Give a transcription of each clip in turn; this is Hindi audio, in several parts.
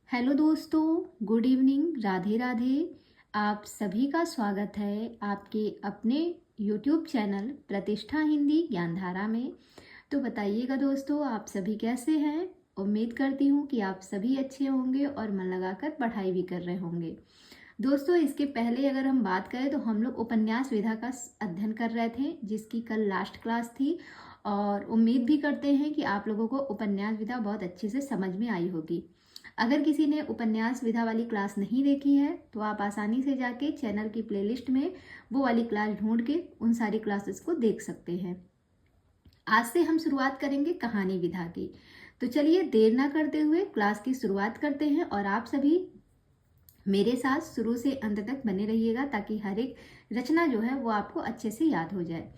हेलो दोस्तों, गुड इवनिंग, राधे राधे। आप सभी का स्वागत है आपके अपने यूट्यूब चैनल प्रतिष्ठा हिंदी ज्ञानधारा में। तो बताइएगा दोस्तों, आप सभी कैसे हैं। उम्मीद करती हूँ कि आप सभी अच्छे होंगे और मन लगाकर पढ़ाई भी कर रहे होंगे। दोस्तों, इसके पहले अगर हम बात करें तो हम लोग उपन्यास विधा का अध्ययन कर रहे थे, जिसकी कल लास्ट क्लास थी। और उम्मीद भी करते हैं कि आप लोगों को उपन्यास विधा बहुत अच्छे से समझ में आई होगी। अगर किसी ने उपन्यास विधा वाली क्लास नहीं देखी है तो आप आसानी से जाके चैनल की प्लेलिस्ट में वो वाली क्लास ढूंढ के उन सारी क्लासेस को देख सकते हैं। आज से हम शुरुआत करेंगे कहानी विधा की। तो चलिए देर ना करते हुए क्लास की शुरुआत करते हैं और आप सभी मेरे साथ शुरू से अंत तक बने रहिएगा ताकि हर एक रचना जो है वो आपको अच्छे से याद हो जाए।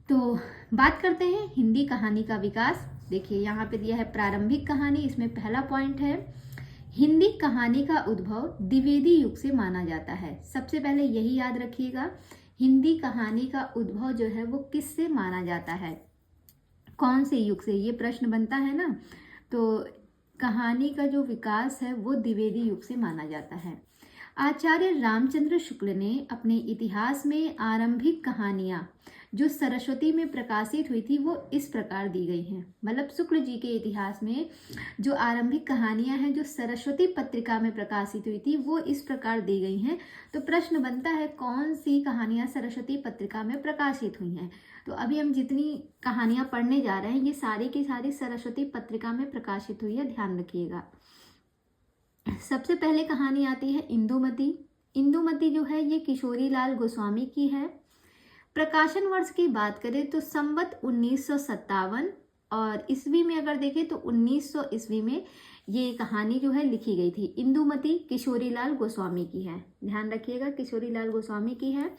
तो बात करते हैं हिंदी कहानी का विकास। देखिए यहाँ पे दिया है प्रारंभिक कहानी। इसमें पहला पॉइंट है, हिंदी कहानी का उद्भव द्विवेदी युग से माना जाता है। सबसे पहले यही याद रखिएगा, हिंदी कहानी का उद्भव जो है वो किससे माना जाता है, कौन से युग से, ये प्रश्न बनता है ना। तो कहानी का जो विकास है वो द्विवेदी युग से माना जाता है। आचार्य रामचंद्र शुक्ल ने अपने इतिहास में आरंभिक कहानियां जो सरस्वती में प्रकाशित हुई थी वो इस प्रकार दी गई हैं। मतलब शुक्ल जी के इतिहास में जो आरंभिक कहानियां हैं जो सरस्वती पत्रिका में प्रकाशित हुई थी वो इस प्रकार दी गई हैं। तो प्रश्न बनता है कौन सी कहानियां सरस्वती पत्रिका में प्रकाशित हुई हैं। तो अभी हम जितनी कहानियां पढ़ने जा रहे हैं ये सारी की सारी सरस्वती पत्रिका में प्रकाशित हुई है, ध्यान रखिएगा। सबसे पहले कहानी आती है इंदुमती। इंदुमती जो है ये किशोरी लाल गोस्वामी की है। प्रकाशन वर्ष की बात करें तो संवत 1957 और ईस्वी में अगर देखें तो 1900 ईस्वी में ये कहानी जो है लिखी गई थी। इंदुमती किशोरी लाल गोस्वामी की है, ध्यान रखिएगा, किशोरी लाल गोस्वामी की है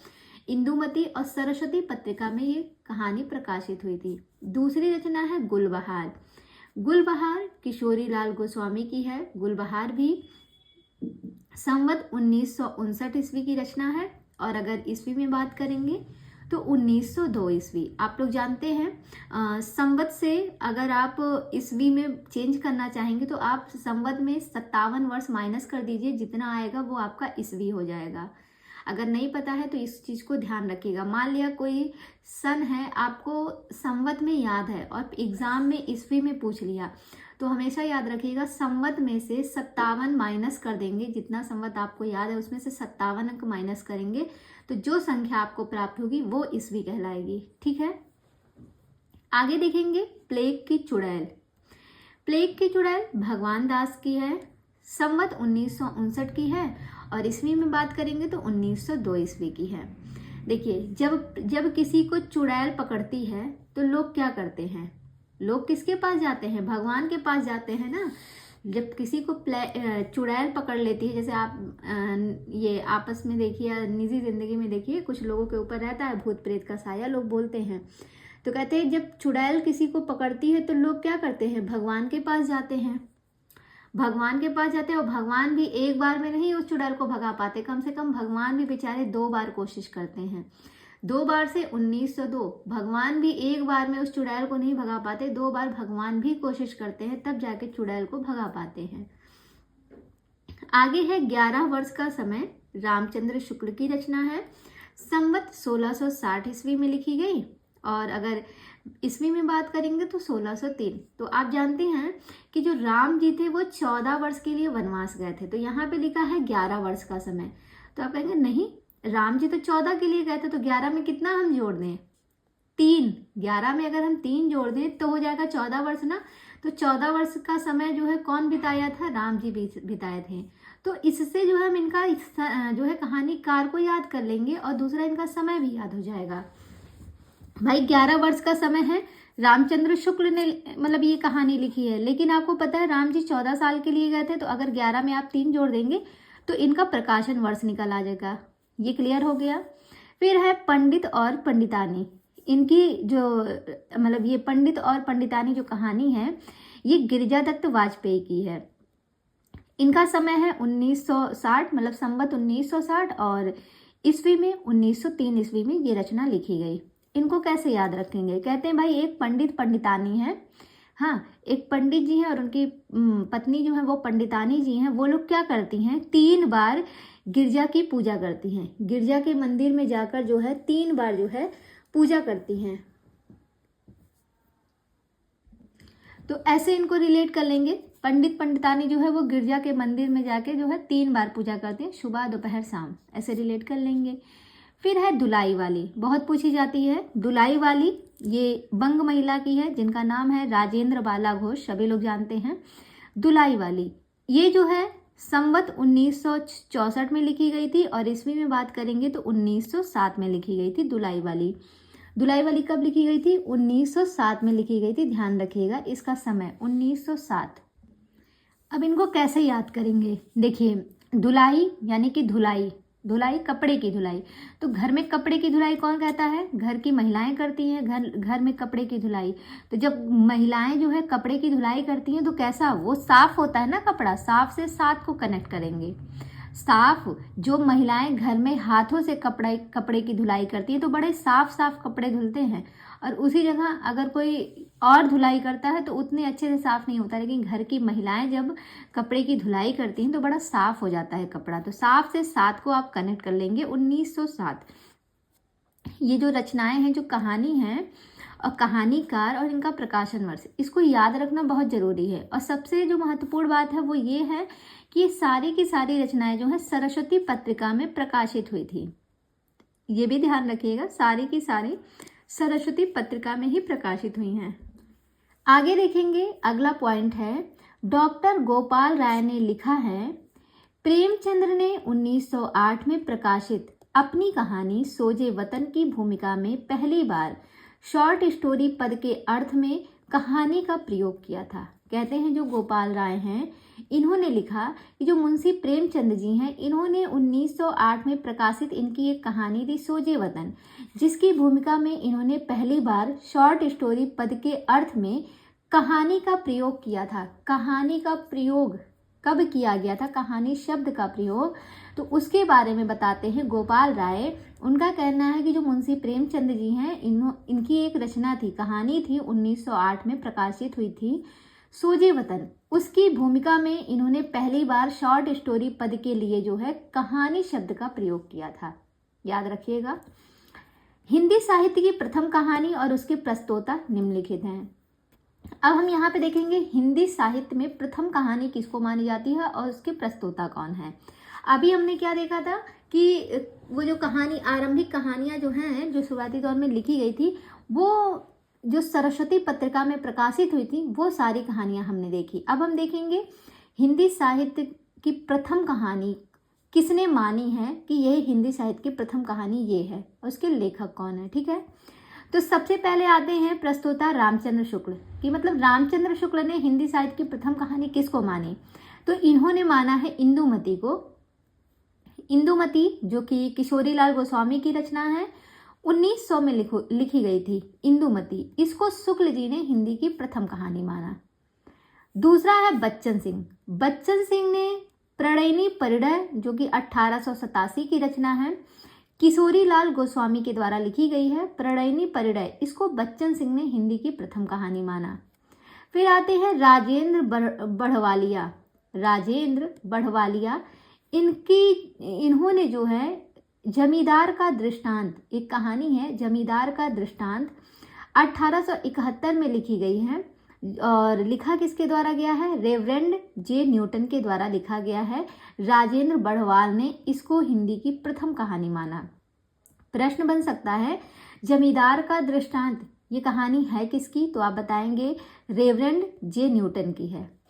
इंदुमती। और सरस्वती पत्रिका में ये कहानी प्रकाशित हुई थी। दूसरी रचना है गुलबहार। गुलबहार किशोरी लाल गोस्वामी की है। गुलबहार भी संवत 1959 ईस्वी की रचना है। और अगर ईस्वी में बात करेंगे तो 1902 ईस्वी। आप लोग जानते हैं संवत से अगर आप ईस्वी में चेंज करना चाहेंगे तो आप संवत में 57 वर्ष माइनस कर दीजिए, जितना आएगा वो आपका ईस्वी हो जाएगा। अगर नहीं पता है तो इस चीज़ को ध्यान रखिएगा। मान लिया कोई सन है आपको संवत में याद है और एग्जाम में ईस्वी में पूछ लिया तो हमेशा याद रखिएगा संवत में से 57 माइनस कर देंगे। जितना संवत आपको याद है उसमें से 57 अंक माइनस करेंगे तो जो संख्या आपको प्राप्त होगी वो ईस्वी कहलाएगी। ठीक है, आगे देखेंगे प्लेग की चुड़ैल। प्लेग की चुड़ैल भगवान दास की है, संवत 1959 की है और ईस्वी में बात करेंगे तो 1902 ईस्वी की है। देखिए जब किसी को चुड़ैल पकड़ती है तो लोग क्या करते हैं, लोग किसके पास जाते हैं, भगवान के पास जाते हैं ना। जब किसी को चुड़ैल पकड़ लेती है, जैसे आप ये आपस में देखिए, निजी जिंदगी में देखिए, कुछ लोगों के ऊपर रहता है भूत प्रेत का साया, लोग बोलते हैं। तो कहते हैं जब चुड़ैल किसी को पकड़ती है तो लोग क्या करते हैं, भगवान के पास जाते हैं। भगवान के पास जाते हैं और भगवान भी एक बार में नहीं उस चुड़ैल को भगा पाते, कम से कम भगवान भी बेचारे 2 बार कोशिश करते हैं। 2 बार से 1902, भगवान भी एक बार में उस चुड़ैल को नहीं भगा पाते, 2 बार भगवान भी कोशिश करते हैं तब जाके चुड़ैल को भगा पाते हैं। आगे है 11 वर्ष का समय। रामचंद्र शुक्ल की रचना है, संवत 1660 ईस्वी में लिखी गई और अगर ईस्वी में बात करेंगे तो 1603। तो आप जानते हैं कि जो राम जी थे वो 14 वर्ष के लिए वनवास गए थे, तो यहाँ पे लिखा है 11 वर्ष का समय। तो आप कहेंगे नहीं, राम जी तो 14 के लिए गए थे तो 11 में कितना हम जोड़ दें, 3। 11 में अगर हम 3 जोड़ दें तो हो जाएगा 14 वर्ष ना। तो 14 वर्ष का समय जो है कौन बिताया था, राम जी बिताए थे। तो इससे जो है हम इनका जो है कहानीकार को याद कर लेंगे और दूसरा इनका समय भी याद हो जाएगा। भाई 11 वर्ष का समय है, रामचंद्र शुक्ल ने मतलब ये कहानी लिखी है, लेकिन आपको पता है राम जी 14 साल के लिए गए थे, तो अगर 11 में आप 3 जोड़ देंगे तो इनका प्रकाशन वर्ष निकल आ जाएगा। ये क्लियर हो गया। फिर है पंडित और पंडितानी। इनकी जो मतलब ये पंडित और पंडितानी जो कहानी है ये गिरिजा दत्त वाजपेयी की है। इनका समय है 1960, मतलब संवत 1960 और ईस्वी में 1903 ईस्वी में ये रचना लिखी गई। इनको कैसे याद रखेंगे, कहते हैं भाई एक पंडित पंडितानी है, हाँ, एक पंडित जी हैं और उनकी पत्नी जो है वो पंडितानी जी हैं। वो लोग क्या करती हैं, 3 बार गिरजा की पूजा करती हैं। गिरजा के मंदिर में जाकर जो है 3 बार जो है पूजा करती हैं। तो ऐसे इनको रिलेट कर लेंगे। पंडित पंडितानी जो है वो गिरजा के मंदिर में जाके जो है 3 बार पूजा करते हैं, सुबह दोपहर शाम, ऐसे रिलेट कर लेंगे। फिर है दुलाई वाली, बहुत पूछी जाती है। दुलाई वाली ये बंग महिला की है जिनका नाम है राजेंद्र बाला घोष, सभी लोग जानते हैं। दुलाई वाली ये जो है संवत 1964 में लिखी गई थी और ईस्वी में बात करेंगे तो 1907 में लिखी गई थी दुलाई वाली। दुलाई वाली कब लिखी गई थी, 1907 में लिखी गई थी, ध्यान रखिएगा इसका समय 1907। अब इनको कैसे याद करेंगे, देखिए धुलाई यानी कि धुलाई, धुलाई कपड़े की धुलाई। तो घर में कपड़े की धुलाई कौन कहता है, घर की महिलाएं करती हैं। घर में कपड़े की धुलाई, तो जब महिलाएं जो है कपड़े की धुलाई करती हैं तो कैसा वो साफ होता है ना कपड़ा, साफ से साथ को कनेक्ट करेंगे। साफ, जो महिलाएं घर में हाथों से कपड़े की धुलाई करती हैं तो बड़े साफ साफ कपड़े धुलते हैं, और उसी जगह अगर कोई और धुलाई करता है तो उतने अच्छे से साफ नहीं होता। लेकिन घर की महिलाएं जब कपड़े की धुलाई करती हैं तो बड़ा साफ हो जाता है कपड़ा। तो साफ से सात को आप कनेक्ट कर लेंगे 1907। ये जो रचनाएं हैं, जो कहानी है और कहानीकार और इनका प्रकाशन वर्ष, इसको याद रखना बहुत जरूरी है। और सबसे जो महत्वपूर्ण बात है वो ये है कि सारी की सारी रचनाएं जो है सरस्वती पत्रिका में प्रकाशित हुई थी। ये भी ध्यान रखिएगा, सारी की सारी सरस्वती पत्रिका में ही प्रकाशित हुई हैं। आगे देखेंगे, अगला पॉइंट है, डॉक्टर गोपाल राय ने लिखा है, प्रेमचंद्र ने 1908 में प्रकाशित अपनी कहानी सोजे वतन की भूमिका में पहली बार शॉर्ट स्टोरी पद के अर्थ में कहानी का प्रयोग किया था। कहते हैं जो गोपाल राय हैं इन्होंने लिखा कि जो मुंशी प्रेमचंद जी हैं इन्होंने 1908 में प्रकाशित इनकी एक कहानी थी सोजे वतन, जिसकी भूमिका में इन्होंने पहली बार शॉर्ट स्टोरी पद के अर्थ में कहानी का प्रयोग किया था। कहानी का प्रयोग कब किया गया था, कहानी शब्द का प्रयोग, तो उसके बारे में बताते हैं गोपाल राय। उनका कहना है कि जो मुंशी प्रेमचंद जी हैं इनकी एक रचना थी, कहानी थी, 1908 में प्रकाशित हुई थी, सोजे वतन। उसकी भूमिका में इन्होंने पहली बार शॉर्ट स्टोरी पद के लिए जो है कहानी शब्द का प्रयोग किया था, याद रखिएगा। हिंदी साहित्य की प्रथम कहानी और उसके प्रस्तोता निम्नलिखित हैं। अब हम यहाँ पे देखेंगे हिंदी साहित्य में प्रथम कहानी किसको मानी जाती है और उसके प्रस्तोता कौन है। अभी हमने क्या देखा था कि वो जो कहानी, आरंभिक कहानियां जो हैं, जो शुरुआती दौर में लिखी गई थी, वो जो सरस्वती पत्रिका में प्रकाशित हुई थी, वो सारी कहानियां हमने देखी। अब हम देखेंगे हिंदी साहित्य की प्रथम कहानी किसने मानी है कि यह हिंदी साहित्य की प्रथम कहानी ये है, और उसके लेखक कौन है। ठीक है, तो सबसे पहले आते हैं प्रस्तोता रामचंद्र शुक्ल कि मतलब रामचंद्र शुक्ल ने हिंदी साहित्य की प्रथम कहानी किसको मानी, तो इन्होंने माना है इंदुमती को। इंदुमती जो कि किशोरीलाल गोस्वामी की रचना है, 1900 में लिखी गई थी इंदुमती, इसको शुक्ल जी ने हिंदी की प्रथम कहानी माना। दूसरा है बच्चन सिंह। बच्चन सिंह ने प्रणयिनी परिणय जो कि 1887 की रचना है, किशोरीलाल गोस्वामी के द्वारा लिखी गई है, प्रणयिनी परिणय, इसको बच्चन सिंह ने हिंदी की प्रथम कहानी माना। फिर आते हैं राजेंद्र बढ़वालिया। राजेंद्र बढ़वालिया, इन्होंने जो है जमींदार का दृष्टांत, एक कहानी है जमींदार का दृष्टांत, 1871 में लिखी गई है और लिखा किसके द्वारा गया है, रेवरेंड जे न्यूटन के द्वारा लिखा गया है। राजेंद्र बढ़वाल ने इसको हिंदी की प्रथम कहानी माना। प्रश्न बन सकता है जमींदार का दृष्टांत ये कहानी है किसकी, तो आप बताएंगे रेवरेंड जे न्यूटन की है।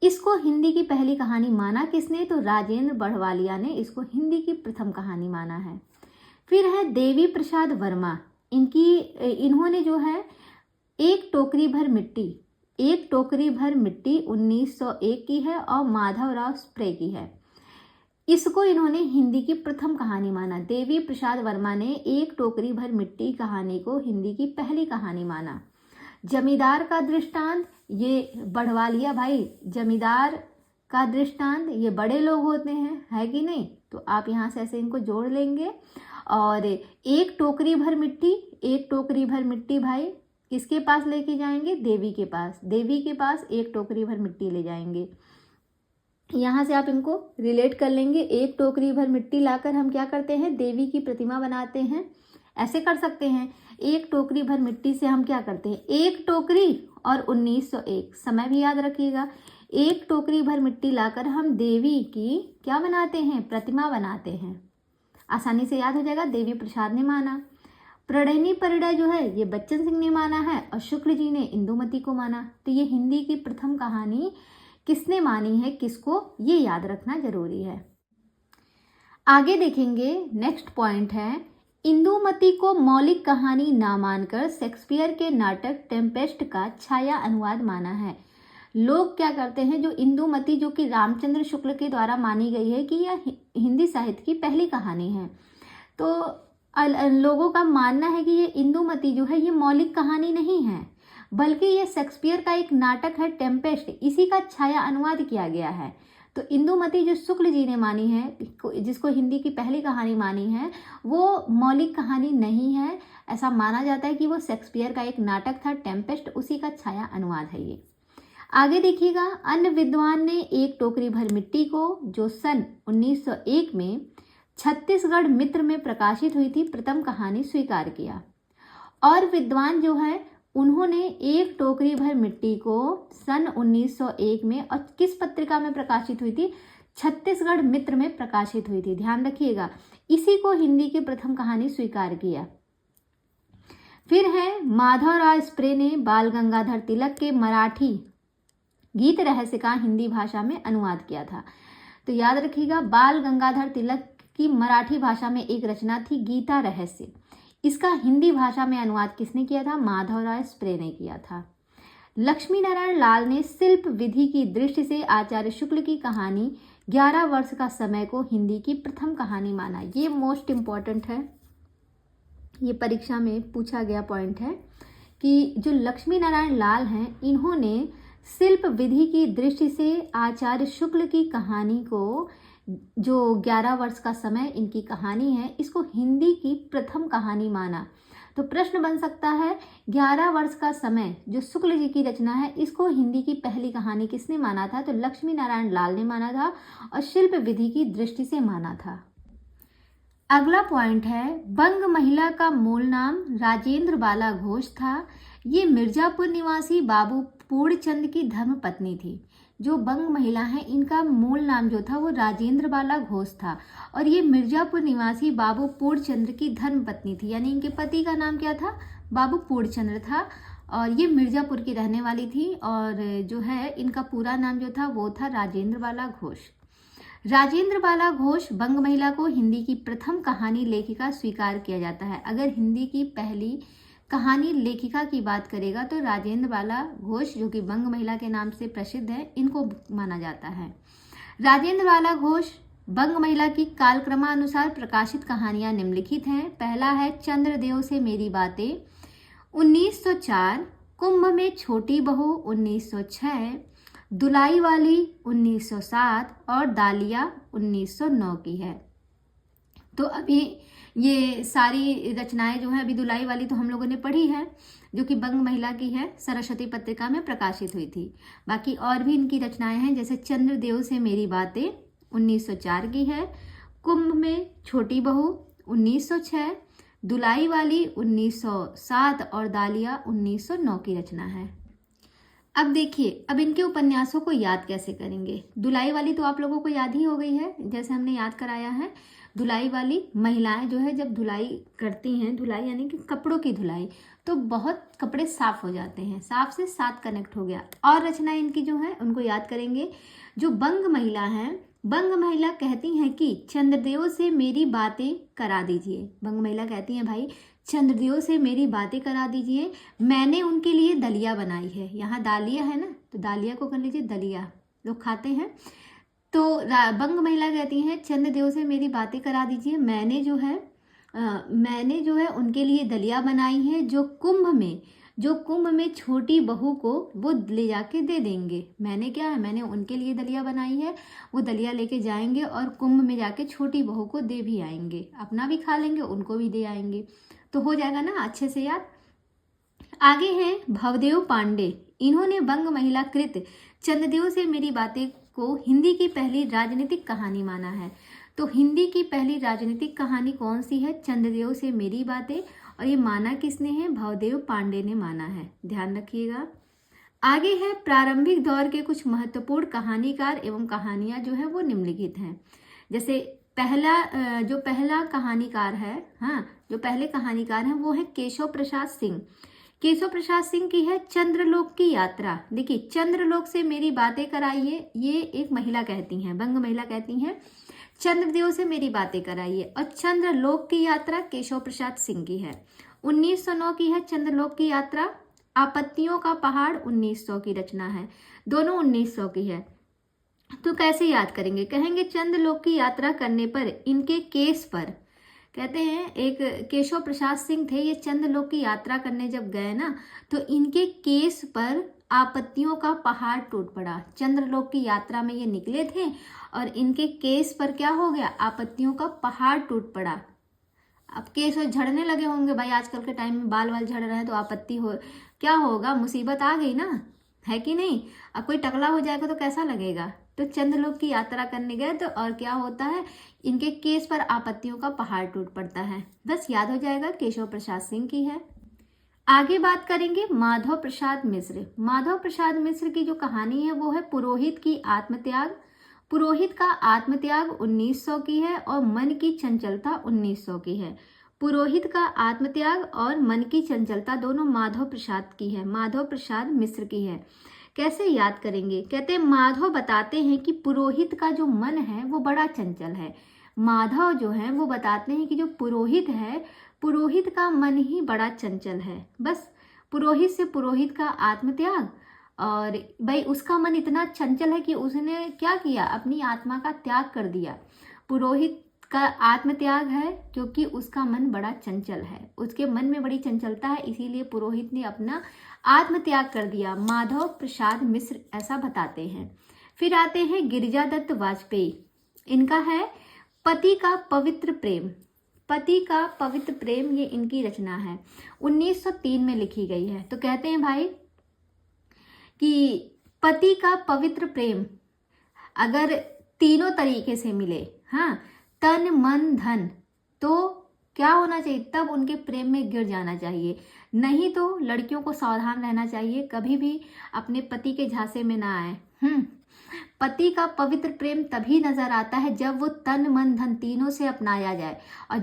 इसको हिंदी की पहली कहानी माना किसने, तो राजेंद्र बढ़वालिया ने इसको हिंदी की प्रथम कहानी माना है। फिर है देवी प्रसाद वर्मा। इन्होंने जो है एक टोकरी भर मिट्टी 1901 की है और माधवराव स्प्रे की है, इसको इन्होंने हिंदी की प्रथम कहानी माना। देवी प्रसाद वर्मा ने एक टोकरी भर मिट्टी कहानी को हिंदी की पहली कहानी माना। जमींदार का दृष्टांत, ये बढ़वालिया भाई, जमींदार का दृष्टांत ये बड़े लोग होते हैं, है कि नहीं, तो आप यहाँ से ऐसे इनको जोड़ लेंगे। और एक टोकरी भर मिट्टी भाई किसके पास लेके जाएंगे? देवी के पास। देवी के पास 1 टोकरी भर मिट्टी ले जाएंगे। यहाँ से आप इनको रिलेट कर लेंगे। 1 टोकरी भर मिट्टी लाकर हम क्या करते हैं? देवी की प्रतिमा बनाते हैं। ऐसे कर सकते हैं, 1 टोकरी भर मिट्टी से हम क्या करते हैं? 1 टोकरी और 1901, समय भी याद रखिएगा। 1 टोकरी भर मिट्टी लाकर हम देवी की क्या बनाते हैं? प्रतिमा बनाते हैं। आसानी से याद हो जाएगा। देवी प्रसाद ने माना। प्रणयनी परिणय जो है ये बच्चन सिंह ने माना है और शुक्ल जी ने इंदुमती को माना। तो ये हिंदी की प्रथम कहानी किसने मानी है, किसको, ये याद रखना जरूरी है। आगे देखेंगे, नेक्स्ट पॉइंट है, इंदुमती को मौलिक कहानी ना मानकर शेक्सपियर के नाटक टेम्पेस्ट का छाया अनुवाद माना है। लोग क्या करते हैं, जो इंदुमती जो कि रामचंद्र शुक्ल के द्वारा मानी गई है कि यह हिंदी साहित्य की पहली कहानी है, तो लोगों का मानना है कि ये इंदुमती जो है ये मौलिक कहानी नहीं है, बल्कि ये शेक्सपियर का एक नाटक है टेम्पेस्ट, इसी का छाया अनुवाद किया गया है। तो इंदुमती जो शुक्ल जी ने मानी है, जिसको हिंदी की पहली कहानी मानी है, वो मौलिक कहानी नहीं है। ऐसा माना जाता है कि वो शेक्सपियर का एक नाटक था टेम्पेस्ट, उसी का छाया अनुवाद है ये। आगे देखिएगा, अन्य विद्वान ने 1 टोकरी भर मिट्टी को, जो सन 1901 में छत्तीसगढ़ मित्र में प्रकाशित हुई थी, प्रथम कहानी स्वीकार किया। और विद्वान जो है उन्होंने 1 टोकरी भर मिट्टी को सन 1901 में, और किस पत्रिका में प्रकाशित हुई थी? छत्तीसगढ़ मित्र में प्रकाशित हुई थी। ध्यान रखिएगा, इसी को हिंदी की प्रथम कहानी स्वीकार किया। फिर है, माधवराव स्प्रे ने बाल गंगाधर तिलक के मराठी गीत रहस्य का हिंदी भाषा में अनुवाद किया था। तो याद रखिएगा, बाल गंगाधर तिलक की मराठी भाषा में एक रचना थी गीता रहस्य, इसका हिंदी भाषा में अनुवाद किसने किया था? माधवराव स्प्रे ने किया था। लक्ष्मी नारायण लाल ने शिल्प विधि की दृष्टि से आचार्य शुक्ल की कहानी 11 वर्ष का समय को हिंदी की प्रथम कहानी माना। ये मोस्ट इम्पॉर्टेंट है, ये परीक्षा में पूछा गया पॉइंट है कि जो लक्ष्मी नारायण लाल हैं, इन्होंने शिल्प विधि की दृष्टि से आचार्य शुक्ल की कहानी को, जो 11 वर्ष का समय इनकी कहानी है, इसको हिंदी की प्रथम कहानी माना। तो प्रश्न बन सकता है, 11 वर्ष का समय जो शुक्ल जी की रचना है, इसको हिंदी की पहली कहानी किसने माना था? तो लक्ष्मी नारायण लाल ने माना था और शिल्प विधि की दृष्टि से माना था। अगला पॉइंट है, बंग महिला का मूल नाम राजेंद्र बाला घोष था। ये मिर्जापुर निवासी बाबू पूर्णचंद की धर्मपत्नी थी। जो बंग महिला है, इनका मूल नाम जो था वो राजेंद्र बाला घोष था, और ये मिर्जापुर निवासी बाबू पूर्णचंद्र की धर्मपत्नी थी। यानी इनके पति का नाम क्या था? बाबू पूर्णचंद्र था, और ये मिर्जापुर की रहने वाली थी। और जो है इनका पूरा नाम जो था वो था राजेंद्र बाला घोष। राजेंद्र बाला घोष बंग महिला को हिंदी की प्रथम कहानी लेखिका स्वीकार किया जाता है। अगर हिंदी की पहली कहानी लेखिका की बात करेगा तो राजेंद्र बाला घोष, जो कि बंग महिला के नाम से प्रसिद्ध है, इनको माना जाता है। राजेंद्र बाला घोष बंग महिला की कालक्रमानुसार प्रकाशित कहानियां निम्नलिखित हैं। पहला है चंद्रदेव से मेरी बातें 1904, कुंभ में छोटी बहू 1906, दुलाई वाली 1907 और दालिया 1909 की है। तो अभी ये सारी रचनाएं जो है, अभी दुलाई वाली तो हम लोगों ने पढ़ी है, जो कि बंग महिला की है, सरस्वती पत्रिका में प्रकाशित हुई थी। बाकी और भी इनकी रचनाएं हैं, जैसे चंद्रदेव से मेरी बातें 1904 की है, कुंभ में छोटी बहू 1906, दुलाई वाली 1907 और दालिया 1909 की रचना है। अब देखिए, अब इनके उपन्यासों को याद कैसे करेंगे। दुलाई वाली तो आप लोगों को याद ही हो गई है, जैसे हमने याद कराया है। धुलाई वाली महिलाएं जो है जब धुलाई करती हैं, धुलाई यानी कि कपड़ों की धुलाई, तो बहुत कपड़े साफ हो जाते हैं। साफ से साथ कनेक्ट हो गया। और रचना इनकी जो है उनको याद करेंगे। जो बंग महिला है, बंग महिला कहती हैं कि चंद्रदेव से मेरी बातें करा दीजिए। बंग महिला कहती हैं, भाई चंद्रदेव से मेरी बातें करा दीजिए, मैंने उनके लिए दलिया बनाई है। यहाँ दालिया है ना, तो दालिया को कर लीजिए दलिया, लोग खाते हैं। तो बंग महिला कहती हैं चंद्रदेव से मेरी बातें करा दीजिए, मैंने जो है उनके लिए दलिया बनाई है, जो कुंभ में छोटी बहू को वो ले जाके दे देंगे। मैंने उनके लिए दलिया बनाई है, वो दलिया लेके जाएंगे और कुंभ में जाके छोटी बहू को दे भी आएंगे, अपना भी खा लेंगे, उनको भी दे आएंगे। तो हो जाएगा ना अच्छे से याद। आगे हैं भवदेव पांडे। इन्होंने बंग महिला कृत चंद्रदेव से मेरी बातें को हिंदी की पहली राजनीतिक कहानी माना है। तो हिंदी की पहली राजनीतिक कहानी कौन सी है? चंद्रदेव से मेरी बातें। और ये माना किसने है? भवदेव पांडे ने माना है, ध्यान रखिएगा। आगे है प्रारंभिक दौर के कुछ महत्वपूर्ण कहानीकार एवं कहानियां जो है वो निम्नलिखित हैं। जैसे जो पहला कहानीकार है, हाँ, जो पहले कहानीकार हैं वो है केशव प्रसाद सिंह। केशव प्रसाद सिंह की है चंद्रलोक की यात्रा। देखिए, चंद्रलोक से मेरी बातें कराइए, ये एक महिला कहती हैं, बंग महिला कहती हैं चंद्रदेव से मेरी बातें कराइए। और चंद्रलोक की यात्रा केशव प्रसाद सिंह की है। 1909 की है चंद्रलोक की यात्रा। आपत्तियों का पहाड़ 1900 की रचना है, दोनों 1900 की है। तो कैसे याद करेंगे? कहेंगे चंद्रलोक की यात्रा करने पर इनके केस पर, कहते हैं एक केशव प्रसाद सिंह थे, ये चंद्रलोक की यात्रा करने जब गए ना, तो इनके केस पर आपत्तियों का पहाड़ टूट पड़ा। चंद्रलोक की यात्रा में ये निकले थे और इनके केस पर क्या हो गया? आपत्तियों का पहाड़ टूट पड़ा। अब केस झड़ने लगे होंगे भाई, आजकल के टाइम में बाल झड़ रहे हैं तो आपत्ति हो, क्या होगा? मुसीबत आ गई ना, है कि नहीं? अब कोई टकला हो जाएगा तो कैसा लगेगा? तो चंद्रलोक की यात्रा करने गए तो और क्या होता है? इनके केस पर आपत्तियों का पहाड़ टूट पड़ता है। बस याद हो जाएगा, केशव प्रसाद सिंह की है। आगे बात करेंगे माधव प्रसाद मिश्र। माधव प्रसाद मिश्र की जो कहानी है वो है पुरोहित की आत्मत्याग। पुरोहित का आत्मत्याग 1900 की है और मन की चंचलता 1900 की है। पुरोहित का आत्मत्याग और मन की चंचलता दोनों माधव प्रसाद की है, माधव प्रसाद मिश्र की है। कैसे याद करेंगे? कहते हैं माधव बताते हैं कि पुरोहित का जो मन है वो बड़ा चंचल है। माधव जो है वो बताते हैं कि जो पुरोहित है, पुरोहित का मन ही बड़ा चंचल है। बस पुरोहित से पुरोहित का आत्मत्याग, और भाई उसका मन इतना चंचल है कि उसने क्या किया? अपनी आत्मा का त्याग कर दिया। पुरोहित का आत्मत्याग है क्योंकि उसका मन बड़ा चंचल है, उसके मन में बड़ी चंचलता है, इसीलिए पुरोहित ने अपना आत्मत्याग कर दिया। माधव प्रसाद मिश्र ऐसा बताते हैं। फिर आते हैं गिरिजा दत्त वाजपेयी। इनका है पति का पवित्र प्रेम। पति का पवित्र प्रेम, ये इनकी रचना है, 1903 में लिखी गई है। तो कहते हैं भाई कि पति का पवित्र प्रेम अगर तीनों तरीके से मिले, हाँ, तन मन धन, तो क्या होना चाहिए? तब उनके प्रेम में गिर जाना चाहिए। नहीं तो लड़कियों को सावधान रहना चाहिए, कभी भी अपने पति के झांसे में ना आए। पति का पवित्र प्रेम तभी नजर आता है जब वो तन मन धन तीनों से अपनाया जाए। और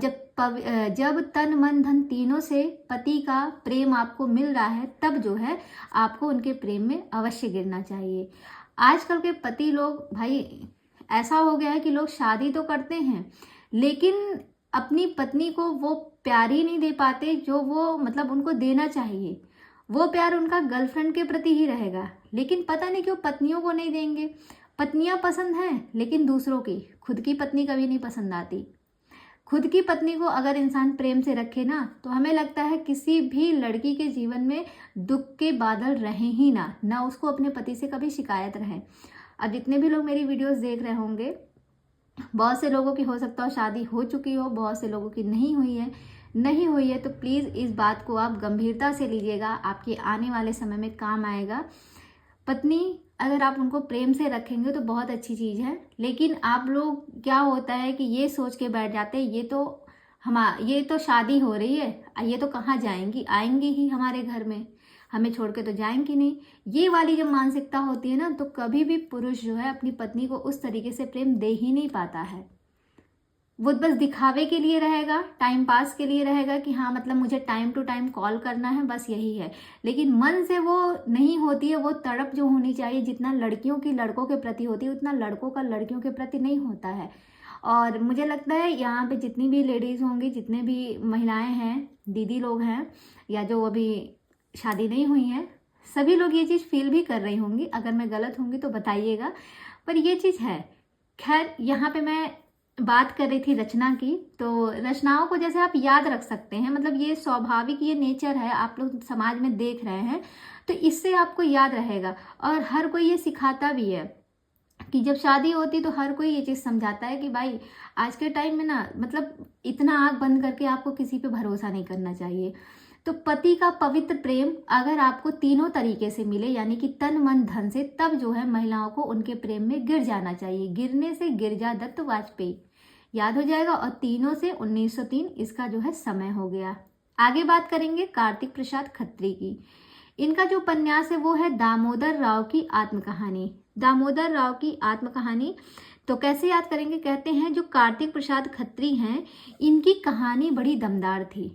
जब तन मन धन तीनों से पति का प्रेम आपको मिल रहा है, तब जो है आपको उनके प्रेम में अवश्य गिरना चाहिए। आजकल के पति लोग भाई ऐसा हो गया है कि लोग शादी तो करते हैं लेकिन अपनी पत्नी को वो प्यार ही नहीं दे पाते जो वो मतलब उनको देना चाहिए। वो प्यार उनका गर्लफ्रेंड के प्रति ही रहेगा, लेकिन पता नहीं क्यों पत्नियों को नहीं देंगे। पत्नियां पसंद हैं लेकिन दूसरों की, खुद की पत्नी कभी नहीं पसंद आती। खुद की पत्नी को अगर इंसान प्रेम से रखे ना, तो हमें लगता है किसी भी लड़की के जीवन में दुख के बादल रहे ही ना उसको अपने पति से कभी शिकायत रहे। अब जितने भी लोग मेरी वीडियोस देख रहे होंगे, बहुत से लोगों की हो सकता हो शादी हो चुकी हो, बहुत से लोगों की नहीं हुई है, तो प्लीज़ इस बात को आप गंभीरता से लीजिएगा, आपके आने वाले समय में काम आएगा। पत्नी अगर आप उनको प्रेम से रखेंगे तो बहुत अच्छी चीज़ है, लेकिन आप लोग क्या होता है कि ये सोच के बैठ जाते हैं ये तो शादी हो रही है, ये तो कहाँ जाएंगी, आएंगी ही हमारे घर में, हमें छोड़ के तो जाएंगी नहीं। ये वाली जब मानसिकता होती है ना, तो कभी भी पुरुष जो है अपनी पत्नी को उस तरीके से प्रेम दे ही नहीं पाता है। वो बस दिखावे के लिए रहेगा, टाइम पास के लिए रहेगा कि हाँ मतलब मुझे टाइम टू टाइम कॉल करना है, बस यही है। लेकिन मन से वो नहीं होती है, वो तड़प जो होनी चाहिए, जितना लड़कियों की लड़कों के प्रति होती है उतना लड़कों का लड़कियों के प्रति नहीं होता है। और मुझे लगता है यहाँ पे जितनी भी लेडीज़ होंगी, जितने भी महिलाएं हैं, दीदी लोग हैं, या जो अभी शादी नहीं हुई हैं, सभी लोग ये चीज़ फील भी कर रही होंगी। अगर मैं गलत होंगी तो बताइएगा, पर ये चीज़ है। खैर, यहाँ पे मैं बात कर रही थी रचना की, तो रचनाओं को जैसे आप याद रख सकते हैं, मतलब ये स्वाभाविक, ये नेचर है, आप लोग समाज में देख रहे हैं तो इससे आपको याद रहेगा। और हर कोई ये सिखाता भी है कि जब शादी होती तो हर कोई ये चीज़ समझाता है कि भाई आज के टाइम में ना मतलब इतना आँख बंद करके आपको किसी पे भरोसा नहीं करना चाहिए। तो पति का पवित्र प्रेम अगर आपको तीनों तरीके से मिले, यानी कि तन मन धन से, तब जो है महिलाओं को उनके प्रेम में गिर जाना चाहिए। गिरने से गिरजा दत्त वाजपेयी, याद हो जाएगा। और तीनों से 1903 इसका जो है समय हो गया। आगे बात करेंगे कार्तिक प्रसाद खत्री की। इनका जो उपन्यास है वो है दामोदर राव की आत्मकहानी। दामोदर राव की आत्मकहानी तो कैसे याद करेंगे, कहते हैं जो कार्तिक प्रसाद खत्री हैं इनकी कहानी बड़ी दमदार थी।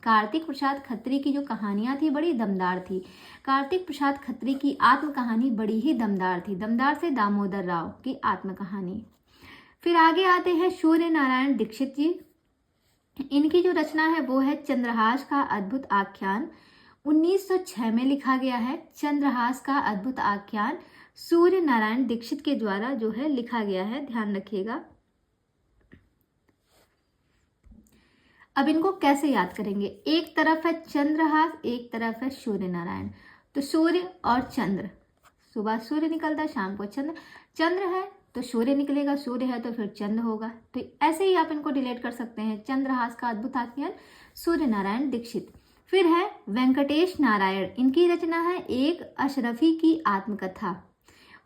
कार्तिक प्रसाद खत्री की जो कहानियां थी बड़ी दमदार थी। कार्तिक प्रसाद खत्री की आत्मकहानी बड़ी ही दमदार थी। दमदार से दामोदर राव की आत्मकहानी। फिर आगे आते हैं सूर्य नारायण दीक्षित जी। इनकी जो रचना है वो है चंद्रहास का अद्भुत आख्यान। 1906 में लिखा गया है। चंद्रहास का अद्भुत आख्यान सूर्य नारायण दीक्षित के द्वारा जो है लिखा गया है, ध्यान रखिएगा। अब इनको कैसे याद करेंगे, एक तरफ है चंद्रहास, एक तरफ है सूर्य नारायण। तो सूर्य और चंद्र, सुबह सूर्य निकलता है, शाम को चंद्र। चंद्र है तो सूर्य निकलेगा, सूर्य है तो फिर चंद्र होगा। तो ऐसे ही आप इनको रिलेट कर सकते हैं। चंद्रहास का अद्भुत आख्यान सूर्य नारायण दीक्षित। फिर है वेंकटेश नारायण। इनकी रचना है एक अशरफी की आत्मकथा,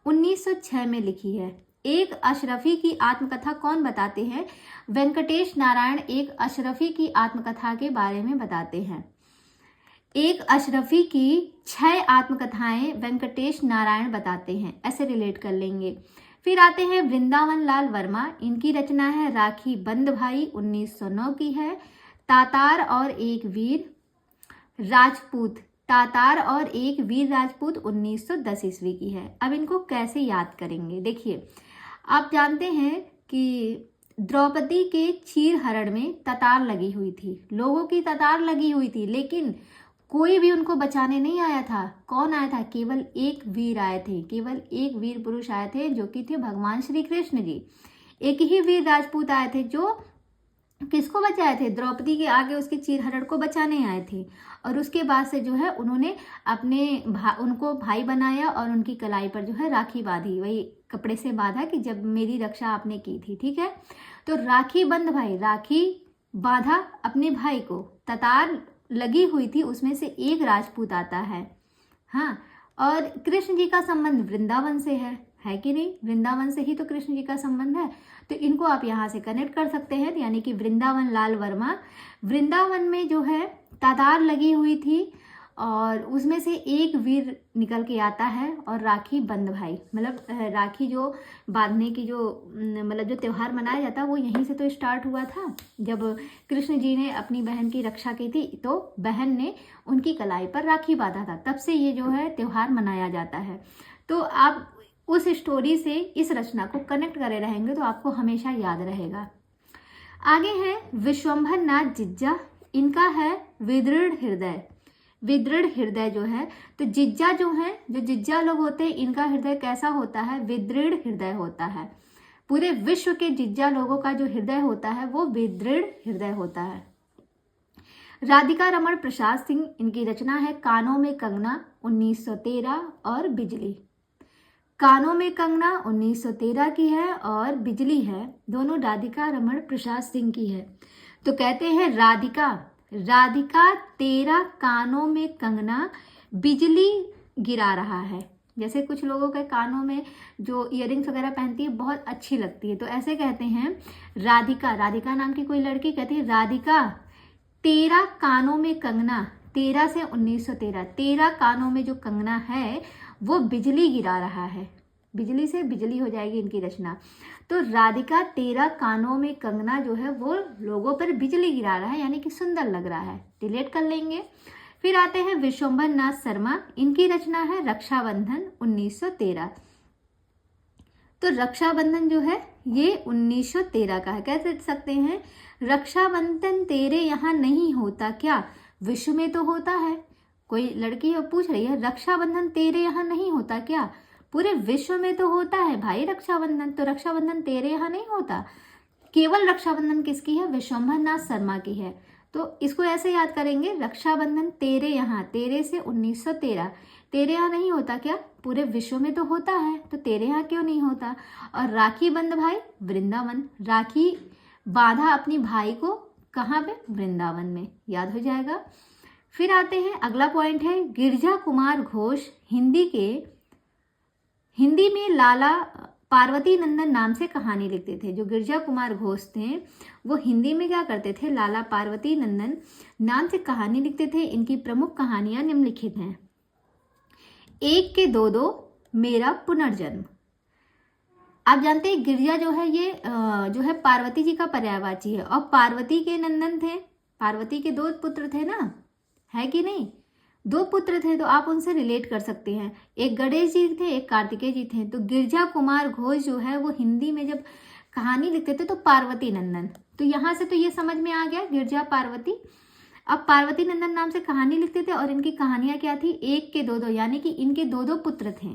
1906 में लिखी है। एक अशरफी की आत्मकथा कौन बताते हैं, वेंकटेश नारायण एक अशरफी की आत्मकथा के बारे में बताते हैं। एक अशरफी की 6 आत्मकथाएं वेंकटेश नारायण बताते हैं, ऐसे रिलेट कर लेंगे। फिर आते हैं वृंदावन लाल वर्मा। इनकी रचना है राखी बंद भाई, 1909 की है। तातार और एक वीर राजपूत, तातार और एक वीर राजपूत, 1910 ईस्वी की है। अब इनको कैसे याद करेंगे, देखिए आप जानते हैं कि द्रौपदी के चीरहरण में तातार लगी हुई थी, लोगों की तातार लगी हुई थी, लेकिन कोई भी उनको बचाने नहीं आया था। कौन आया था, केवल एक वीर आए थे, केवल एक वीर पुरुष आए थे, जो कि थे भगवान श्री कृष्ण जी। एक ही वीर राजपूत आए थे जो किसको बचाए थे, द्रौपदी के आगे उसके चीरहरण को बचाने आए थे। और उसके बाद से जो है उन्होंने अपने उनको भाई बनाया और उनकी कलाई पर जो है राखी बांधी, वही कपड़े से बांधा कि जब मेरी रक्षा आपने की थी, ठीक है। तो राखी बंद भाई, राखी बांधा अपने भाई को, तातार लगी हुई थी, उसमें से एक राजपूत आता है। हाँ, और कृष्ण जी का संबंध वृंदावन से है कि नहीं, वृंदावन से ही तो कृष्ण जी का संबंध है। तो इनको आप यहाँ से कनेक्ट कर सकते हैं, यानी कि वृंदावन लाल वर्मा, वृंदावन में जो है तातार लगी हुई थी और उसमें से एक वीर निकल के आता है और राखी बंद भाई, मतलब राखी जो बांधने की जो मतलब जो त्यौहार मनाया जाता है वो यहीं से तो स्टार्ट हुआ था। जब कृष्ण जी ने अपनी बहन की रक्षा की थी तो बहन ने उनकी कलाई पर राखी बांधा था, तब से ये जो है त्यौहार मनाया जाता है। तो आप उस स्टोरी से इस रचना को कनेक्ट करे रहेंगे तो आपको हमेशा याद रहेगा। आगे है विश्वंभर नाथ जिज्जा। इनका है विदृढ़ हृदय। विदृढ़ हृदय जो है, तो जिज्जा जो है, जो जिज्जा लोग होते हैं इनका हृदय कैसा होता है, विदृढ़ हृदय होता है। पूरे विश्व के जिज्जा लोगों का जो हृदय होता है वो विदृढ़ हृदय होता है। राधिका रमण प्रसाद सिंह, इनकी रचना है कानों में कंगना, 1913 और बिजली। कानों में कंगना 1913 की है और बिजली है, दोनों राधिका रमण प्रसाद सिंह की है। तो कहते हैं राधिका, राधिका तेरा कानों में कंगना बिजली गिरा रहा है। जैसे कुछ लोगों के कानों में जो इयररिंग्स वगैरह पहनती है बहुत अच्छी लगती है, तो ऐसे कहते हैं राधिका, राधिका नाम की कोई लड़की कहती है राधिका तेरा कानों में कंगना, 13 से 1913, तेरा कानों में जो कंगना है वो बिजली गिरा रहा है। बिजली से बिजली हो जाएगी इनकी रचना। तो राधिका तेरा कानों में कंगना जो है वो लोगों पर बिजली गिरा रहा है, यानी कि सुंदर लग रहा है, रिलेट कर लेंगे। फिर आते हैं विश्वंभर नाथ शर्मा। इनकी रचना है रक्षाबंधन, 1913। तो रक्षाबंधन जो है ये 1913 का है। कह सकते हैं रक्षाबंधन तेरे यहाँ नहीं होता क्या, विश्व में तो होता है। कोई लड़की पूछ रही है रक्षाबंधन तेरे यहाँ नहीं होता क्या, पूरे विश्व में तो होता है भाई रक्षाबंधन, तो रक्षाबंधन तेरे यहाँ नहीं होता। केवल रक्षाबंधन किसकी है, विश्वंभर नाथ शर्मा की है। तो इसको ऐसे याद करेंगे, रक्षाबंधन तेरे यहाँ, तेरे से 1913, तेरे यहाँ नहीं होता क्या, पूरे विश्व में तो होता है, तो तेरे यहाँ क्यों नहीं होता। और राखी बंद भाई वृंदावन, राखी बांधा अपनी भाई को कहाँ पे, वृंदावन में, याद हो जाएगा। फिर आते हैं, अगला पॉइंट है गिरिजा कुमार घोष हिंदी में लाला पार्वती नंदन नाम से कहानी लिखते थे। जो गिरिजा कुमार घोष थे वो हिंदी में क्या करते थे, लाला पार्वती नंदन नाम से कहानी लिखते थे। इनकी प्रमुख कहानियां निम्नलिखित हैं। एक के दो दो, मेरा पुनर्जन्म। आप जानते हैं गिरिजा जो है ये जो है पार्वती जी का पर्यायवाची है और पार्वती के नंदन थे। पार्वती के 2 पुत्र थे ना, है कि नहीं? 2 पुत्र थे तो आप उनसे रिलेट कर सकते हैं। एक गणेश जी थे, एक कार्तिकेय जी थे। तो गिरिजा कुमार घोष जो है वो हिंदी में जब कहानी लिखते थे तो पार्वती नंदन, तो यहाँ से तो ये समझ में आ गया गिरिजा पार्वती। अब पार्वती नंदन नाम से कहानी लिखते थे और इनकी कहानियां क्या थी, एक के दो दो, यानी कि इनके 2 पुत्र थे।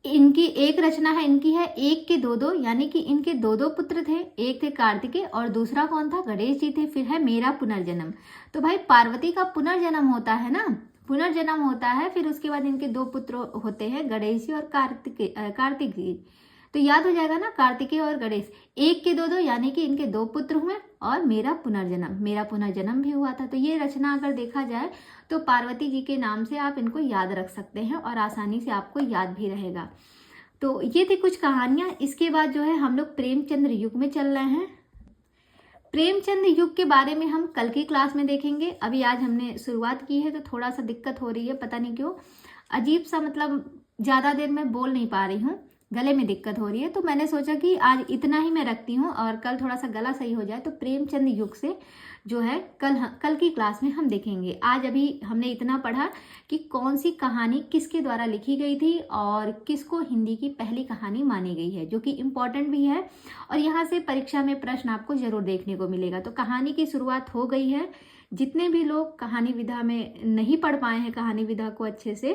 इनकी एक रचना है, इनकी है एक के दो दो, यानी कि इनके 2 पुत्र थे। एक थे कार्तिकेय और दूसरा कौन था, गणेश जी थे। फिर है मेरा पुनर्जन्म। तो भाई पार्वती का पुनर्जन्म होता है ना, पुनर्जन्म होता है। फिर उसके बाद इनके 2 पुत्र होते हैं, गणेश जी और कार्तिक जी। तो याद हो जाएगा ना, कार्तिकेय और गणेश। एक के दो दो, यानी कि इनके 2 पुत्र हुए और मेरा पुनर्जन्म भी हुआ था। तो ये रचना अगर देखा जाए तो पार्वती जी के नाम से आप इनको याद रख सकते हैं और आसानी से आपको याद भी रहेगा। तो ये थी कुछ कहानियां। इसके बाद जो है हम लोग प्रेमचंद्र युग में चल रहे हैं। प्रेमचंद युग के बारे में हम कल की क्लास में देखेंगे। अभी आज हमने शुरुआत की है तो थोड़ा सा दिक्कत हो रही है, पता नहीं क्यों, अजीब सा, मतलब ज़्यादा देर मैं बोल नहीं पा रही हूँ, गले में दिक्कत हो रही है। तो मैंने सोचा कि आज इतना ही मैं रखती हूँ और कल थोड़ा सा गला सही हो जाए तो प्रेमचंद युग से जो है कल की क्लास में हम देखेंगे। आज अभी हमने इतना पढ़ा कि कौन सी कहानी किसके द्वारा लिखी गई थी और किसको हिंदी की पहली कहानी मानी गई है, जो कि इम्पॉर्टेंट भी है और यहाँ से परीक्षा में प्रश्न आपको जरूर देखने को मिलेगा। तो कहानी की शुरुआत हो गई है। जितने भी लोग कहानी विधा में नहीं पढ़ पाए हैं कहानी विधा को अच्छे से,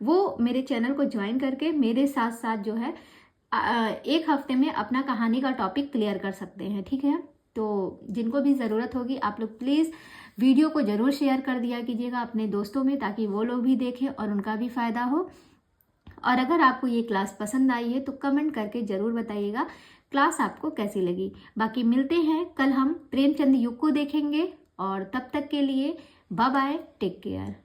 वो मेरे चैनल को ज्वाइन करके मेरे साथ साथ जो है 1 हफ्ते में अपना कहानी का टॉपिक क्लियर कर सकते हैं, ठीक है। तो जिनको भी ज़रूरत होगी आप लोग प्लीज़ वीडियो को ज़रूर शेयर कर दिया कीजिएगा अपने दोस्तों में, ताकि वो लोग भी देखें और उनका भी फ़ायदा हो। और अगर आपको ये क्लास पसंद आई है तो कमेंट करके ज़रूर बताइएगा क्लास आपको कैसी लगी। बाकी मिलते हैं कल, हम प्रेमचंद युग को देखेंगे और तब तक के लिए बाय बाय, टेक केयर।